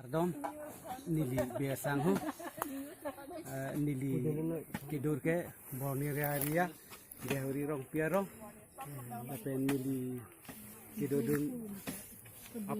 adom nili biasang hu nili kidur ke borni ria dehuri rong piarong apa nili kidudun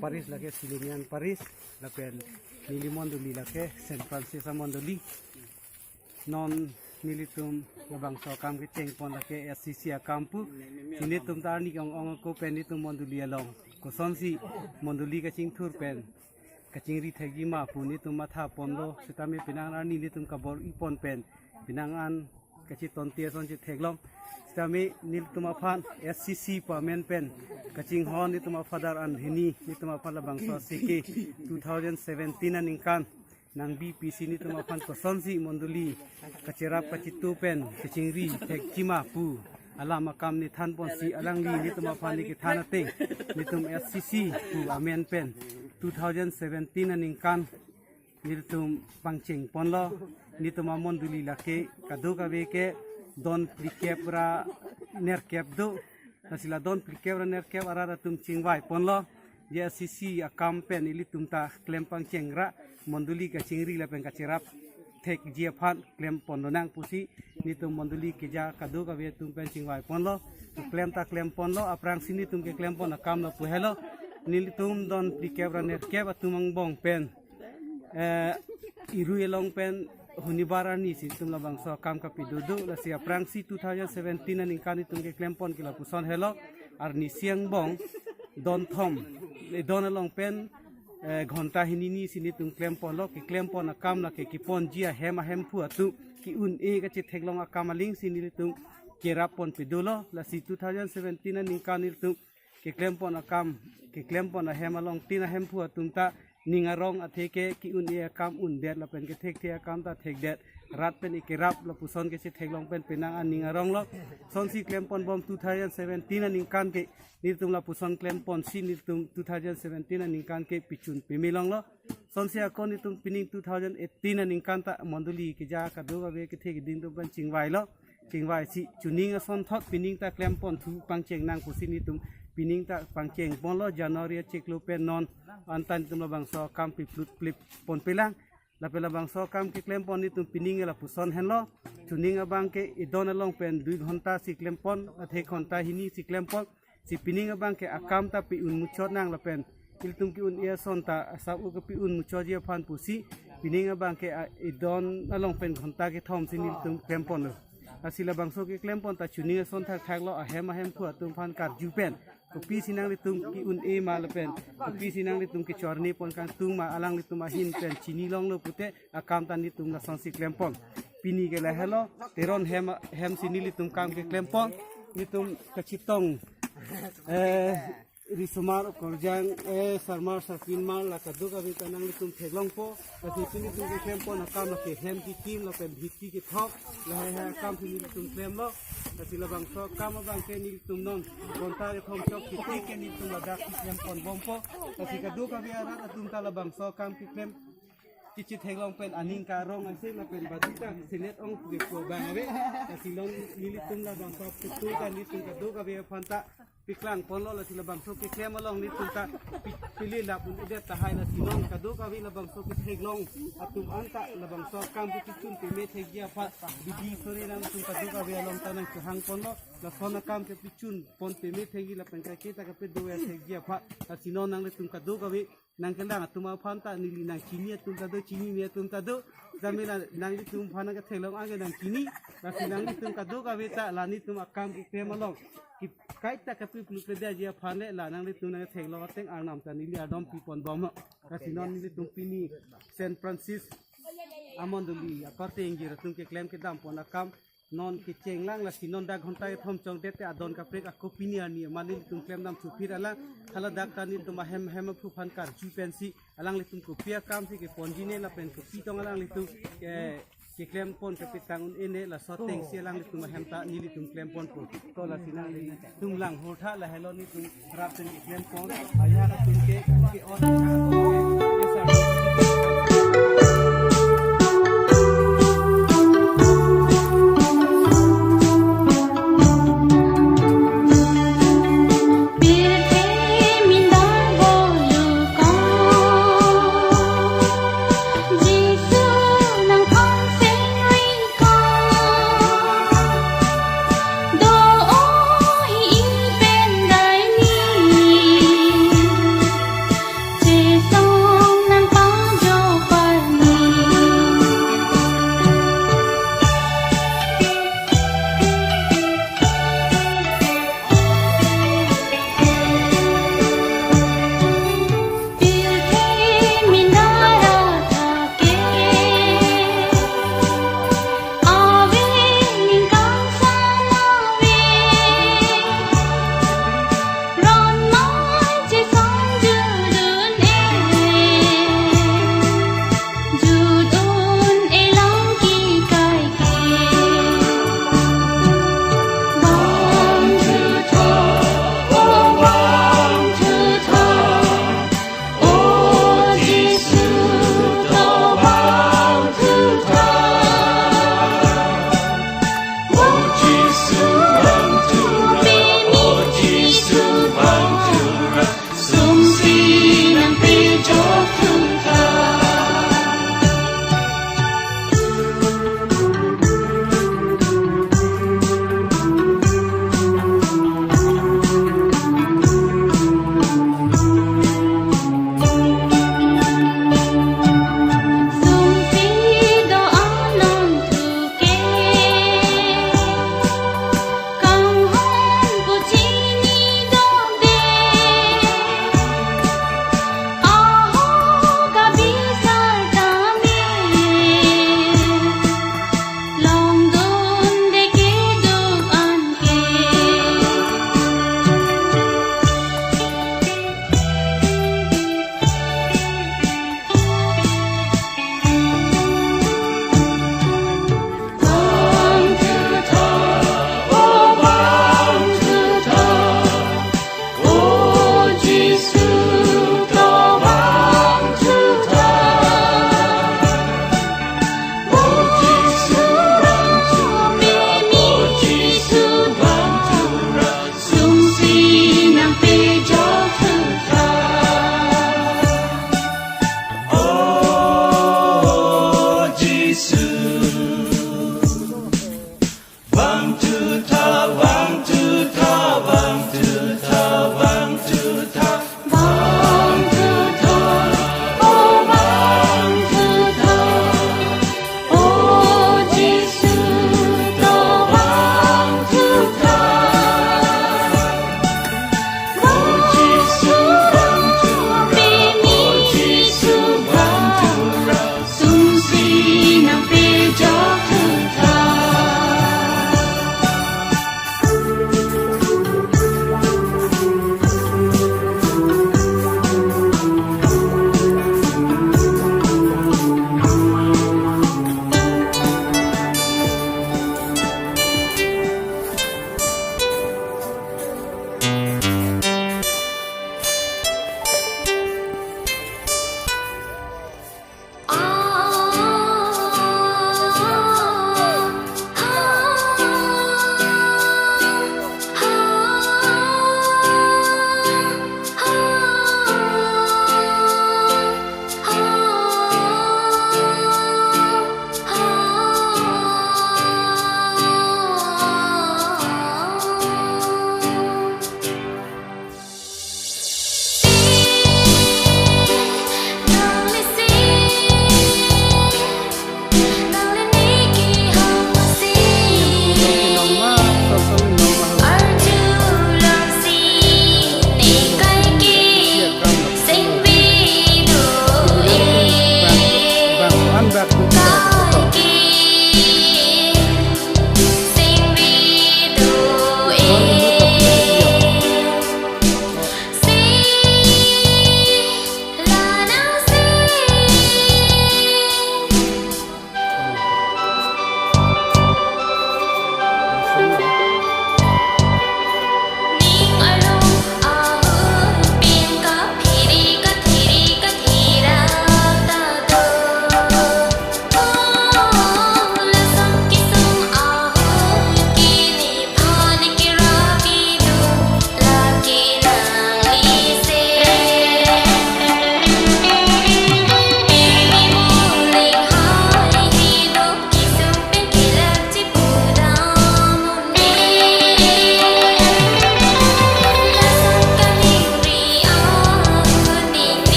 Paris lagi Silimian Paris lapen nili mondoli lagi San Francisco mondoli non nilitum labang sokam ke cengpon lagi SCC kampu sini tum tani ong ko pen itu mondoli along kosonsi mondoli ke cing tur pen kacing ri thegi ma puni tum matha pomlo sitame pinangan nili tum kabor ipon pen pinangan kaci tontia son ci theglong sitame nil tum afan SCC pamen pen kacing hon itu ma father an hini itu ma pala bangsa CK 2017 aningkan nang BPC ni tu ma fan kosonsi mondoli kacirap kacitu pen kacing ri thegi ma pu ala makam ni than pon si alang li ni tu ma fan ni ki thanate ni tum SCC pu amen pen 2017 aningkan niltum pangcheng ponlo nituma monduli lake kadu kabe ke don plikebra nerkeb do nasila don plikebra nerkeb arara tum chingwai ponlo ye sisi akam pen ilitum ta klem pangchengra monduli ka chingri la pen ka cherap thek jia phan klem pondonang pusi nitum monduli ke ja kadu kabe tum pen chingwai ponlo klem ta klem ponlo aprang sini tum ke klem pon akam lo puhelo nilitum don plikebra nerkeb atumang bong pen iru elong pen hunibara ni si tum labang so kam ka pidudu la sia prangsi 2017 aning kan itum ke klempon kila puson hello ar ni siang bong don thom le don along pen ghonta hinini sini tum klempon lo ki klempon akam la ke kipon jia hema hem pu atu ki un e ka chi theglong akam aling sini tum kerapon pidulo la si 2017 aning kan itum ke klempon akam ke klempon a hema long tina hem pu atum ta ningarong atheke ki unia kam undet la pen ke thek thea kam ta thek det rat pen ikerap la puson ke si theklong pen penang an ningarong lo son si klempon bom 2017 aning kan ke nitum la puson klempon si nitum 2017 aning kan ke pichun pimilong lo son si akon nitum pining 2018 aning kan ta monduli ke ja ka do be ke thek din tum pen chingwai lo chingwai si chuning a son thot pining ta klempon thu pangcheng nang pusi nitum pining ta pangcheng ponlo January cheklo pen non antan tum labang so kam pi flip pon pelang la pe labang so kam ki klem pon ni tum pining la puson henlo tuning abang ke idon along pen 2 ghonta si klem pon athe ghonta hini si klem pon si pining abang ke akam ta pi un muchot nang la pen il tum ki un ia son ta sa u ke pi un muchot je phan pusi pining abang ke idon along pen ghonta ke thom si ni tum klem pon asila bangso ke klem pon ta chuning son thak thak lo a hem pu tum phan kar ju pen kopi sinang litum ki un e malapen kopi sinang litum ki chorni pon kan tung ma alang litum a hin pen chini long lo pute akam tan litum na son si klempon pini ke la hello teron hem sini litum kam ke klempon litum kachitong risumar korjang sarmar sarpin mal la kadu ka bitanang litum theglong po kasi sini tum ke klempon akam la ke hem ki kim la pen bhikki ke thok la ha kam sini litum klem lo kasi labang so kam abang ke ni tum non konta ke thom chok ki ke ni tum la dak klem pon bompo kasi kadu ka biara atum ta labang so kam ki klem chichi theglong pen aning ka rong ase la pen badita sinet ong ke ko bang ave kasi long ni tum labang so putu ka ni tum kadu ka biara phanta piklang ponlo la sila bang so ke klem along ni tum ta pili la pun ide ta hai la sinong kadu ka wi la bang so ke theglong atum anta la bang so kam ki chun pe me thegia pha bidi sore nang tum kadu ka wi along ta nang hang ponlo la sona kam ke pichun pon pe me thegi la pen ka ke ta ka pe do ya thegia pha la sinong nang le tum kadu ka wi nang kelang atuma phanta nili nang chini tum kadu chini me tum kadu zamela nang li tum phana ka thelong age nang chini la sinang li tum kadu ka wi ta la ni tum akam ki klem along ki kai ta ka pi plu ke da je phane la nang li tum na theglo teng ar nam ta ni li adom pi pon bom ka sinon ni tum pini San Francisco amondoli akate ingir tum ke klem ke dam pon akam non ke chenglang la sinon da ghonta e thom chong dete adon ka prek akopini ani mani tum klem dam chu phir ala khala dak ta ni tum hem phu phan kar chu pensi alang li tum ko pia kam si ke ponjine la pen ko pi tong alang li tum ke klem pon ke pitang un ene la soteng si alang li tum hem ta ni li tum klem pon ko to la sinang li tum lang ho tha la hello ni tum rap ten klem pon aya ka tum ke on